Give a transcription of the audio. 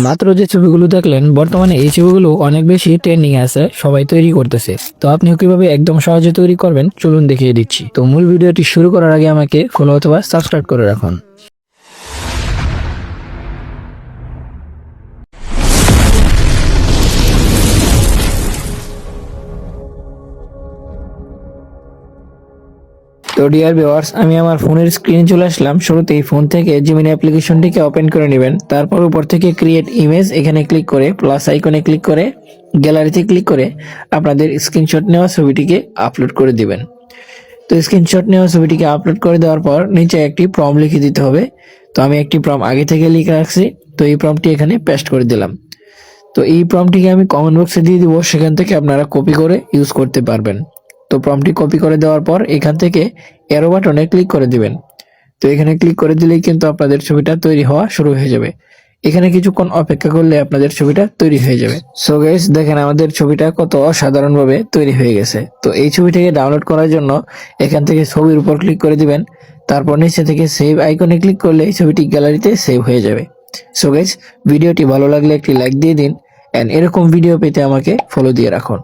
মাত্র যে ছবিগুলো দেখলেন, বর্তমানে এই ছবিগুলো অনেক বেশি ট্রেন্ডিং আছে, সবাই তৈরি করতেছে। তো আপনিও কিভাবে একদম সহজে তৈরি করবেন চলুন দেখিয়ে দিচ্ছি। তো মূল ভিডিওটি শুরু করার আগে আমাকে ফলো অথবা সাবস্ক্রাইব করে রাখুন। তো ডিয়ার ভিউয়ার্স, আমি আমার ফোনের স্ক্রিনে চলে আসলাম। শুরুতেই ফোন থেকে জিমিনি অ্যাপ্লিকেশনটিকে ওপেন করে নেবেন। তারপর উপর থেকে ক্রিয়েট ইমেজ এখানে ক্লিক করে প্লাস আইকনে ক্লিক করে গ্যালারিতে ক্লিক করে আপনাদের স্ক্রিনশট নেওয়া ছবিটিকে আপলোড করে দিবেন। তো স্ক্রিনশট নেওয়া ছবিটিকে আপলোড করে দেওয়ার পর নিচে একটি প্রম্পট লিখে দিতে হবে। তো আমি একটি প্রম্পট আগে থেকে লিখে রাখছি, তো এই প্রম্পটটি এখানে পেস্ট করে দিলাম। তো এই প্রম্পটটিকে আমি কমেন্ট বক্সে দিয়ে দিব, সেখান থেকে আপনারা কপি করে ইউজ করতে পারবেন। তো প্রম্পটটি কপি করে দেওয়ার পর এখান থেকে অ্যারো বাটনে ক্লিক করে দিবেন। তো এখানে ক্লিক করে দিলেই কিন্তু আপনাদের ছবিটা তৈরি হওয়া শুরু হয়ে যাবে। এখানে কিছুক্ষণ অপেক্ষা করলে আপনাদের ছবিটা তৈরি হয়ে যাবে। সো গাইস, দেখেন আমাদের ছবিটা কত অসাধারণভাবে তৈরি হয়ে গেছে। তো এই ছবিটাকে ডাউনলোড করার জন্য এখান থেকে ছবির উপর ক্লিক করে দিবেন। তারপর নিচে থেকে সেভ আইকনে ক্লিক করলে এই ছবিটি গ্যালারিতে সেভ হয়ে যাবে। সো গাইস, ভিডিওটি ভালো লাগলে একটি লাইক দিয়ে দিন এন্ড এরকম ভিডিও পেতে আমাকে ফলো দিয়ে রাখুন।